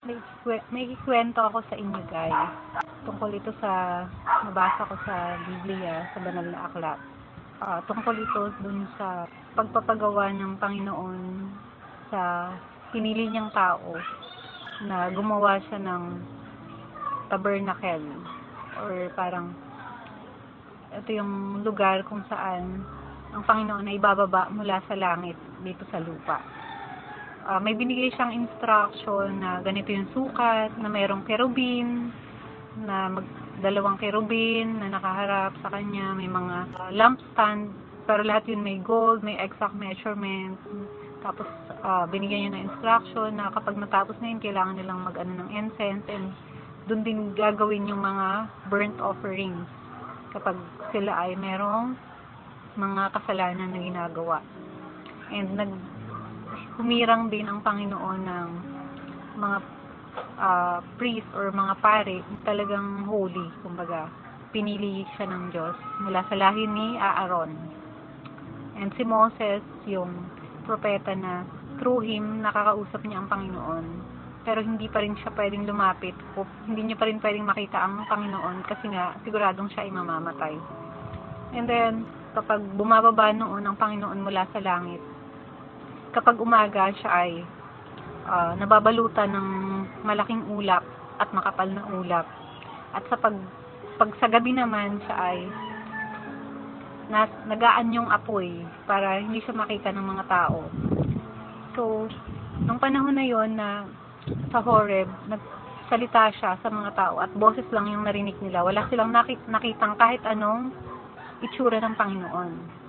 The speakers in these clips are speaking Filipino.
May ikwento ako sa inyo guys. Tungkol ito sa nabasa ko sa Biblia, sa banal na aklat. Tungkol ito dun sa pagpapagawa ng Panginoon sa pinili niyang tao na gumawa siya ng tabernacle or parang ito yung lugar kung saan ang Panginoon ay ibababa mula sa langit dito sa lupa. May binigay siyang instruction na ganito yung sukat, na mayroong kerubin, na dalawang kerubin na nakaharap sa kanya, may mga lampstand, pero lahat yun may gold, may exact measurement. Tapos binigyan niya ng instruction na kapag natapos na yun, kailangan nilang mag-ano ng incense, and dun din gagawin yung mga burnt offerings kapag sila ay merong mga kasalanan na ginagawa. And humirang din ang Panginoon ng mga priest or mga pare, talagang holy, kumbaga. Pinili siya ng Diyos mula sa lahi ni Aaron. And si Moses, yung propeta na through him, nakakausap niya ang Panginoon. Pero hindi pa rin siya pwedeng lumapit, o hindi niya pa rin pwedeng makita ang Panginoon kasi nga siguradong siya ay mamamatay. And then, kapag bumababa noon ang Panginoon mula sa langit, kapag umaga siya ay nababalutan ng malaking ulap at makapal na ulap. At pag sa gabi naman siya ay nagaanyong apoy para hindi siya makita ng mga tao. So, nung panahon na yon na sa Horeb, nagsalita siya sa mga tao at boses lang yung narinig nila. Wala silang nakitang kahit anong itsura ng Panginoon.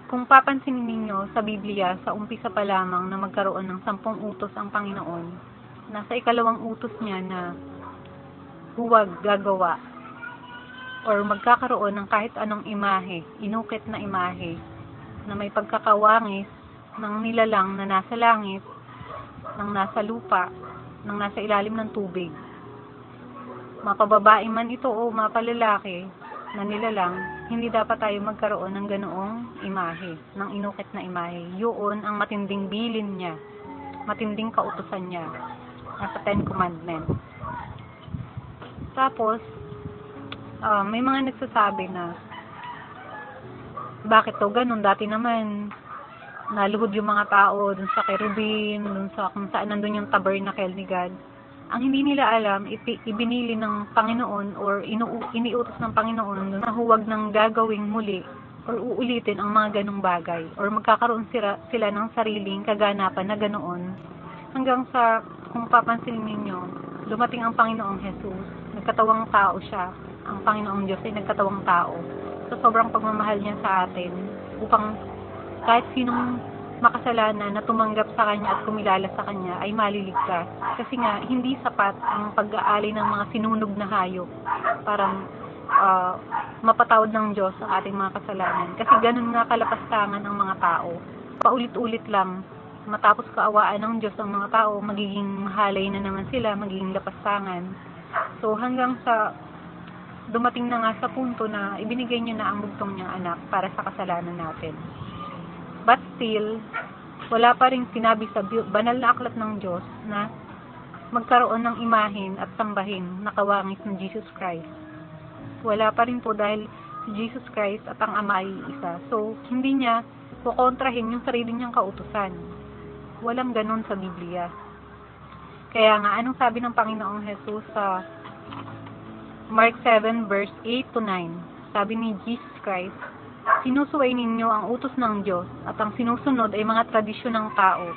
Kung papansinin ninyo sa Biblia, sa umpisa pa lamang na magkaroon ng 10 utos ang Panginoon, nasa ikalawang utos niya na huwag gagawa or magkakaroon ng kahit anong imahe, inukit na imahe, na may pagkakawangis ng nilalang na nasa langit, ng nasa lupa, ng nasa ilalim ng tubig. Mapababae man ito o mapalalaki na nilalang, hindi dapat tayo magkaroon ng ganoong imahe, ng inukit na imahe. Yun ang matinding bilin niya, matinding kautusan niya, nasa 10 Commandments. Tapos, may mga nagsasabi na, bakit to ganun? Dati naman, naluhod yung mga tao dun sa kerubin, dun sa kung saan nandun yung tabernacle ni God. Ang hindi nila alam, ibinili ng Panginoon or iniutos ng Panginoon na huwag nang gagawing muli or uulitin ang mga ganong bagay or magkakaroon sila ng sariling kaganapan na ganoon. Hanggang sa, kung papansin ninyo, dumating ang Panginoong Jesus, nagkatawang tao siya. Ang Panginoong Diyos ay nagkatawang tao. So, sobrang pagmamahal niya sa atin upang kahit sinong makasalanan na tumanggap sa Kanya at kumilala sa Kanya ay maliligtas. Kasi nga, hindi sapat ang pag-aali ng mga sinunog na hayop para mapatawad ng Diyos ang ating mga kasalanan. Kasi ganun nga kalapastangan ng mga tao. Paulit-ulit lang, matapos kaawaan ng Diyos ang mga tao, magiging mahalay na naman sila, magiging lapastangan. So, hanggang sa dumating na nga sa punto na ibinigay niya na ang bugtong niyang anak para sa kasalanan natin. But still, wala pa rin sinabi sa banal na aklat ng Diyos na magkaroon ng imahin at sambahin na kawangis ng Jesus Christ. Wala pa rin po dahil si Jesus Christ at ang Ama ay isa. So, hindi niya kukontrahin yung sarili niyang kautusan. Walang ganun sa Biblia. Kaya nga, anong sabi ng Panginoong Jesus sa Mark 7 verse 8 to 9? Sabi ni Jesus Christ, sinusuway ninyo ang utos ng Diyos at ang sinusunod ay mga tradisyon ng tao.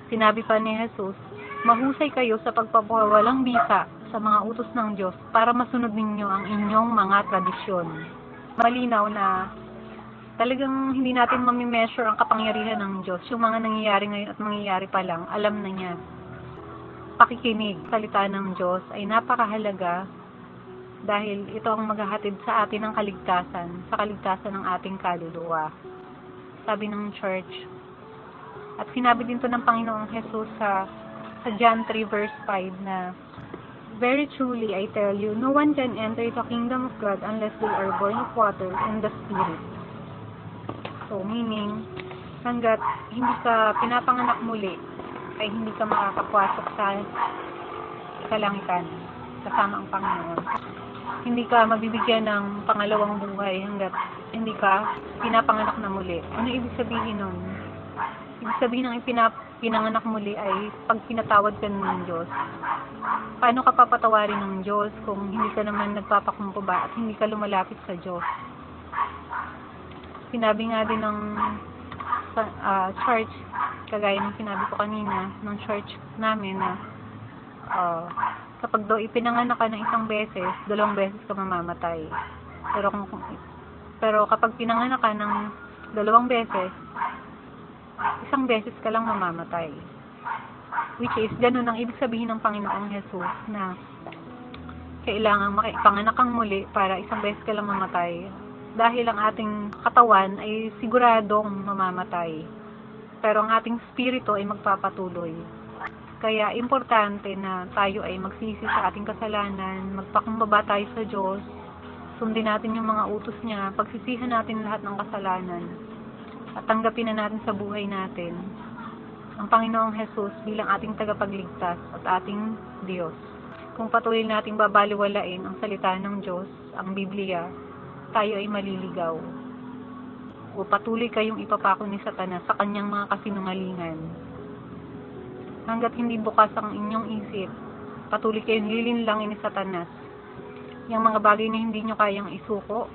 Sinabi pa ni Jesus, mahusay kayo sa pagpapawalang bisa sa mga utos ng Diyos para masunod ninyo ang inyong mga tradisyon. Malinaw na talagang hindi natin mamimeasure ang kapangyarihan ng Diyos. Yung mga nangyayari ngayon at mangyayari pa lang, alam na niya. Pakikinig, salita ng Diyos ay napakahalaga dahil ito ang maghahatid sa atin ng kaligtasan, sa kaligtasan ng ating kaluluwa. Sabi ng church. At sinabi din to ng Panginoong Jesus sa John 3 verse 5 na, very truly I tell you, no one can enter the kingdom of God unless they are born of water and the Spirit. So meaning, hanggat hindi ka pinapanganak muli, ay hindi ka makakapasok sa kalangitan kasama ang Panginoon. Hindi ka mabibigyan ng pangalawang buhay hanggat hindi ka pinapanganak na muli. Ano ibig sabihin nun? Ibig sabihin ng pinanganak muli ay pag pinatawad ka ng Diyos. Paano ka papatawarin ng Diyos kung hindi ka naman nagpapakumbaba at hindi ka lumalapit sa Diyos? Sinabi nga din ng church, kagaya ng sinabi ko kanina, ng church namin na kapag daw ipinanganak ka ng isang beses, 2 beses ka mamamatay. Pero kapag pinanganak ka ng 2 beses, 1 beses ka lang mamamatay. Which is, ganun ang ibig sabihin ng Panginoong Jesus na kailangan makipanganak kang muli para 1 beses ka lang mamatay. Dahil ang ating katawan ay siguradong mamamatay. Pero ang ating spirito ay magpapatuloy. Kaya importante na tayo ay magsisi sa ating kasalanan, magpakumbaba tayo sa Diyos, sundin natin yung mga utos niya, pagsisihan natin lahat ng kasalanan, at tanggapin na natin sa buhay natin ang Panginoong Jesus bilang ating tagapagligtas at ating Diyos. Kung patuloy nating babaliwalain ang salita ng Diyos, ang Biblia, tayo ay maliligaw. O patuloy kayong ipapako ni Satanas sa kanyang mga kasinungalingan. Hanggat hindi bukas ang inyong isip, patuloy kayong lilinlangin ni Satanas. Yung mga bagay na hindi nyo kayang isuko,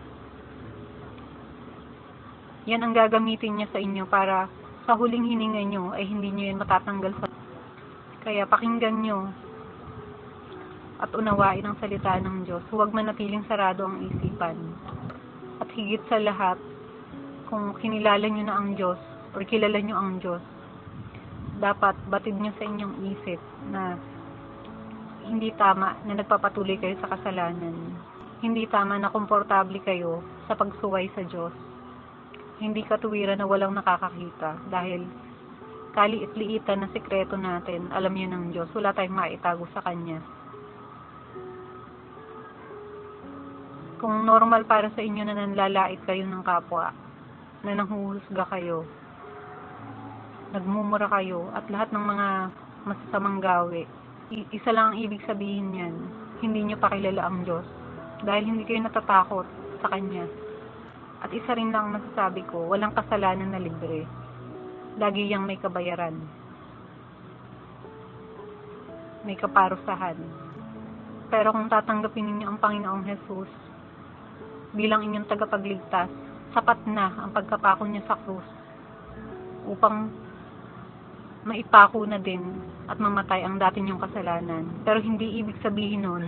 yan ang gagamitin niya sa inyo para sa huling hininga nyo ay hindi nyo yan matatanggal sa. Kaya pakinggan nyo at unawain ang salita ng Diyos. Huwag manatiling sarado ang isipan. At higit sa lahat, kung kinilala nyo na ang Diyos or kilala nyo ang Diyos, dapat batid nyo sa inyong isip na hindi tama na nagpapatuloy kayo sa kasalanan. Hindi tama na komportable kayo sa pagsuway sa Diyos. Hindi katuwiran na walang nakakakita dahil kaliit-liitan na sikreto natin, alam niyo ng Diyos, wala tayong maitago sa Kanya. Kung normal para sa inyo na nanlalait kayo ng kapwa, na nanghuhusga kayo, nagmumura kayo, at lahat ng mga masasamang gawi, isa lang ang ibig sabihin niyan, hindi nyo pakilala ang Diyos, dahil hindi kayo natatakot sa Kanya. At isa rin lang masasabi ko, walang kasalanan na libre. Lagi yang may kabayaran. May kaparusahan. Pero kung tatanggapin ninyo ang Panginoong Jesus bilang inyong tagapagligtas, sapat na ang pagkapako niya sa krus upang maipako na din at mamatay ang dati niyong kasalanan. Pero hindi ibig sabihin nun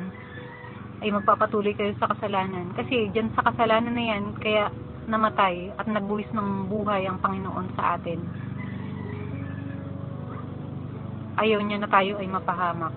ay magpapatuloy kayo sa kasalanan. Kasi dyan sa kasalanan na yan, kaya namatay at nagbuwis ng buhay ang Panginoon sa atin. Ayaw niya na tayo ay mapahamak.